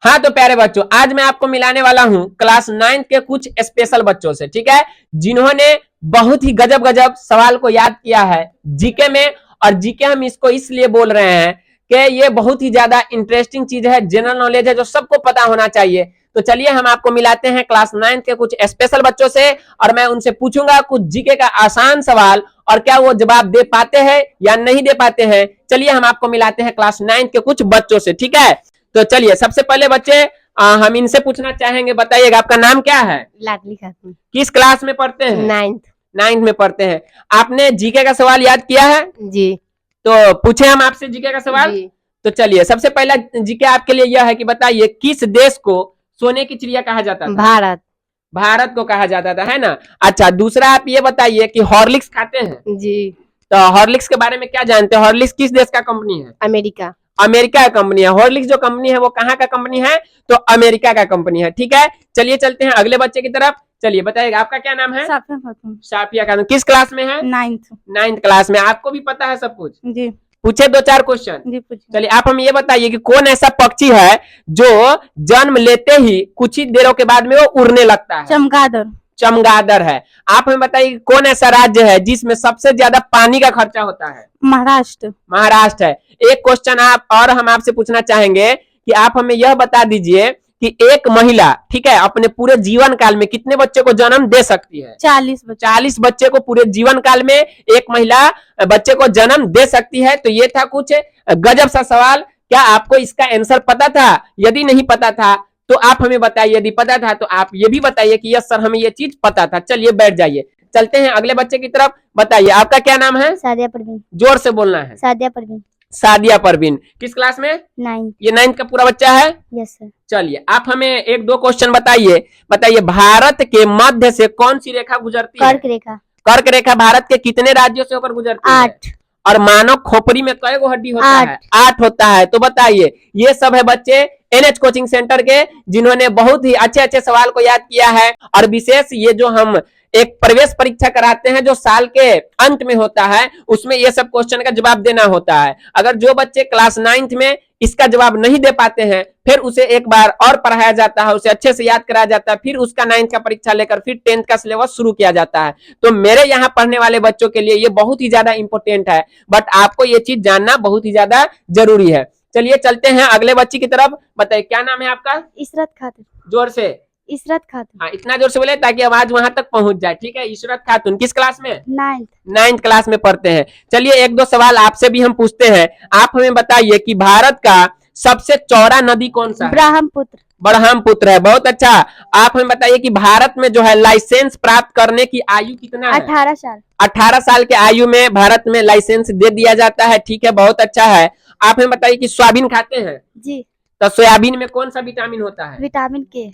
हाँ तो प्यारे बच्चों, आज मैं आपको मिलाने वाला हूँ क्लास 9 के कुछ स्पेशल बच्चों से, ठीक है, जिन्होंने बहुत ही गजब गजब सवाल को याद किया है जीके में। और जीके हम इसको इसलिए बोल रहे हैं कि ये बहुत ही ज्यादा इंटरेस्टिंग चीज है, जनरल नॉलेज है जो सबको पता होना चाहिए। तो चलिए हम आपको मिलाते हैं क्लास 9 के कुछ स्पेशल बच्चों से, और मैं उनसे पूछूंगा कुछ जीके का आसान सवाल, और क्या वो जवाब दे पाते हैं या नहीं दे पाते हैं। चलिए हम आपको मिलाते हैं क्लास 9 के कुछ बच्चों से, ठीक है। तो चलिए सबसे पहले बच्चे हम इनसे पूछना चाहेंगे, बताइएगा आपका नाम क्या है? लाडली खातून। किस क्लास में पढ़ते हैं? 9th में पढ़ते हैं। आपने जीके का सवाल याद किया है? जी। तो पूछे हम आपसे जीके का सवाल जी। तो चलिए सबसे पहला जीके आपके लिए यह है कि बताइए किस देश को सोने की चिड़िया कहा जाता था? भारत। भारत को कहा जाता था, है ना। अच्छा, दूसरा आप ये बताइए कि हॉर्लिक्स खाते हैं? जी। तो हॉर्लिक्स के बारे में क्या जानते हैं? हॉर्लिक्स किस देश का कंपनी है? अमेरिका। अमेरिका का कंपनी है। हॉर्लिक्स जो कंपनी है वो कहाँ का कंपनी है? तो अमेरिका का कंपनी है, ठीक है। चलिए चलते हैं अगले बच्चे की तरफ। चलिए बताइएगा आपका क्या नाम है? साफिया खातून। साफिया खातून। किस क्लास में है? 9th क्लास में। आपको भी पता है सब कुछ? जी। पूछे दो चार क्वेश्चन? जी पूछिए। चलिए आप हम ये बताइए कि कौन ऐसा पक्षी है जो जन्म लेते ही कुछ ही देरों के बाद में वो उड़ने लगता है? चमगादड़। चमगादड़ है। आप हमें बताइए कौन ऐसा राज्य है जिसमें सबसे ज्यादा पानी का खर्चा होता है? महाराष्ट्र। महाराष्ट्र है। एक क्वेश्चन आप और हम आपसे पूछना चाहेंगे कि आप हमें यह बता दीजिए कि एक महिला, ठीक है, अपने पूरे जीवन काल में कितने बच्चे को जन्म दे सकती है? 40 बच्चे को पूरे जीवन काल में एक महिला बच्चे को जन्म दे सकती है। तो ये था कुछ गजब सा सवाल। क्या आपको इसका आंसर पता था? यदि नहीं पता था तो आप हमें बताइए, यदि पता था तो आप ये भी बताइए कि यस सर हमें ये चीज पता था। चलिए बैठ जाइए, चलते हैं अगले बच्चे की तरफ। बताइए आपका क्या नाम है? सादिया परवीन। जोर से बोलना है। सादिया परवीन। सादिया परवीन। किस क्लास में? 9th। ये 9th का पूरा बच्चा है? Yes sir. चलिए आप हमें एक दो क्वेश्चन बताइए भारत के मध्य से कौन सी रेखा गुजरती है? कर्क रेखा। कर्क रेखा भारत के कितने राज्यों से होकर गुजरती है? 8। और मानव खोपड़ी में कई गो हड्डी होता 8 है? 8 होता है। तो बताइए, ये सब है बच्चे एनएच कोचिंग सेंटर के, जिन्होंने बहुत ही अच्छे अच्छे सवाल को याद किया है। और विशेष ये जो हम एक प्रवेश परीक्षा कराते हैं जो साल के अंत में होता है, उसमें ये सब क्वेश्चन का जवाब देना होता है। अगर जो बच्चे क्लास 9th में इसका जवाब नहीं दे पाते हैं, फिर उसे एक बार और पढ़ाया जाता है, उसे अच्छे से याद कराया जाता है, फिर उसका 9th का परीक्षा लेकर फिर 10th का सिलेबस शुरू किया जाता है। तो मेरे यहाँ पढ़ने वाले बच्चों के लिए ये बहुत ही ज्यादा इंपॉर्टेंट है, बट आपको ये चीज जानना बहुत ही ज्यादा जरूरी है। चलिए चलते हैं अगले बच्चे की तरफ। बताइए क्या नाम है आपका? इशरत खातून। जोर से। इशरत खातून। हाँ, इतना जोर से बोले ताकि आवाज वहां तक पहुंच जाए, ठीक है। इशरत खातून किस क्लास में? 9th क्लास में पढ़ते हैं। चलिए एक दो सवाल आपसे भी हम पूछते हैं। आप हमें बताइए कि भारत का सबसे चौड़ा नदी कौन सा है? ब्रह्मपुत्र है। बहुत अच्छा। आप हमें बताइए कि भारत में जो है लाइसेंस प्राप्त करने की आयु कितना है? 18 साल। 18 साल के आयु में भारत में लाइसेंस दे दिया जाता है, ठीक है, बहुत अच्छा है। आप हमें बताइए कि सोयाबीन खाते हैं? जी। तो सोयाबीन में कौन सा विटामिन होता है?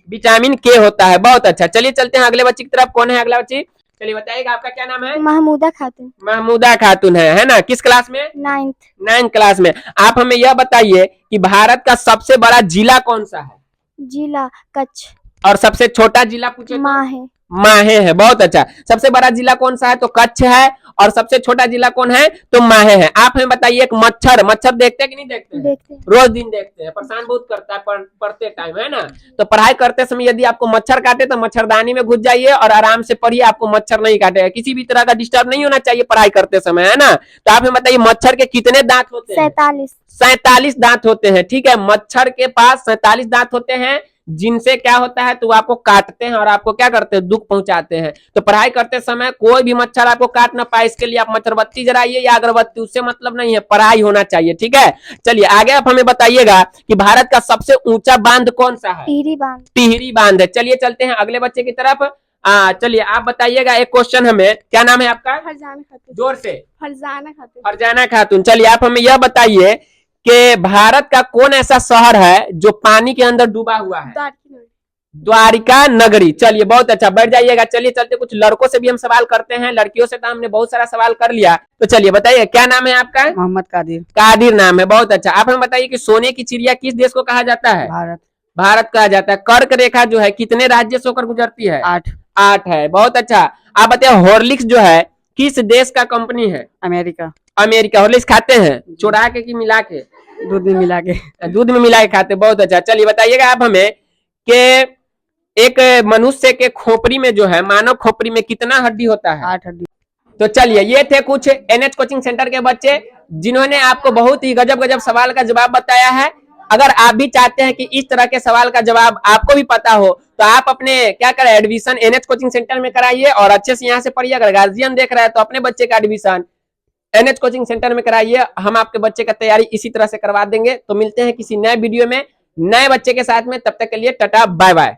विटामिन के होता है। बहुत अच्छा। चलिए चलते हैं अगले बच्चे की तरफ। कौन है अगला बच्ची? चलिए बताइएगा आपका क्या नाम है? महमूदा खातून। महमूदा खातून है ना। किस क्लास में? 9th क्लास में। आप हमें यह बताइए कि भारत का सबसे बड़ा जिला कौन सा है? जिला कच्छ। और सबसे छोटा जिला पूछे? माहे है। बहुत अच्छा। सबसे बड़ा जिला कौन सा है? तो कच्छ है। और सबसे छोटा जिला कौन है? तो माहे है। आप हमें बताइए एक मच्छर देखते हैं कि नहीं देखते? रोज दिन देखते हैं। परेशान बहुत करता है पढ़ते टाइम, है ना। तो पढ़ाई करते समय यदि आपको मच्छर काटे तो मच्छरदानी में घुस जाइए और आराम से पढ़िए, आपको मच्छर नहीं काटेगा। किसी भी तरह का डिस्टर्ब नहीं होना चाहिए पढ़ाई करते समय, है ना। तो आप हमें बताइए मच्छर के कितने दांत होते हैं? 47 दांत होते हैं, ठीक है। मच्छर के पास 47 दांत होते हैं, जिनसे क्या होता है तो आपको काटते हैं और आपको क्या करते हैं? दुख पहुंचाते हैं। तो पढ़ाई करते समय कोई भी मच्छर आपको काट ना पाए, इसके लिए आप मच्छरबत्ती जलाइए या अगरबत्ती, उससे मतलब नहीं है, पढ़ाई होना चाहिए, ठीक है। चलिए आगे आप हमें बताइएगा कि भारत का सबसे ऊंचा बांध कौन सा है? टिहरी बांध है। चलिए चलते हैं अगले बच्चे की तरफ। चलिए आप बताइएगा एक क्वेश्चन हमें। क्या नाम है आपका? फरजाना खातून। जोर से। फरजाना खातून। चलिए आप हमें यह बताइए कि भारत का कौन ऐसा शहर है जो पानी के अंदर डूबा हुआ है? द्वारिका नगरी। चलिए बहुत अच्छा, बैठ जाइएगा। चलिए चलते, कुछ लड़कों से भी हम सवाल करते हैं, लड़कियों से तो हमने बहुत सारा सवाल कर लिया। तो चलिए बताइए क्या नाम है आपका? मोहम्मद कादिर। कादिर नाम है। बहुत अच्छा। आप हमें बताइए कि सोने की चिड़िया किस देश को कहा जाता है? भारत कहा जाता है। कर्क रेखा जो है कितने राज्य से होकर गुजरती है? 8 है। बहुत अच्छा। आप बताइए हॉर्लिक्स जो है किस देश का कंपनी है? अमेरिका। हॉर्लिक्स खाते हैं चुरा के कि मिला के? दूध में मिला के। दूध में मिला के खाते, बहुत अच्छा। चलिए बताइएगा आप हमें कि एक मनुष्य के खोपड़ी में जो है, मानव खोपड़ी में कितना हड्डी होता है? 8 हड्डी। तो चलिए, ये थे कुछ एनएच कोचिंग सेंटर के बच्चे जिन्होंने आपको बहुत ही गजब गजब सवाल का जवाब बताया है। अगर आप भी चाहते हैं कि इस तरह के सवाल का जवाब आपको भी पता हो, तो आप अपने क्या करें, एडमिशन एनएच कोचिंग सेंटर में कराइए और अच्छे से यहाँ से पढ़िए। अगर गार्जियन देख रहा है तो अपने बच्चे का एडमिशन एनएच कोचिंग सेंटर में कराइए। हम आपके बच्चे का तैयारी इसी तरह से करवा देंगे। तो मिलते हैं किसी नए वीडियो में नए बच्चे के साथ में, तब तक के लिए टाटा बाय बाय।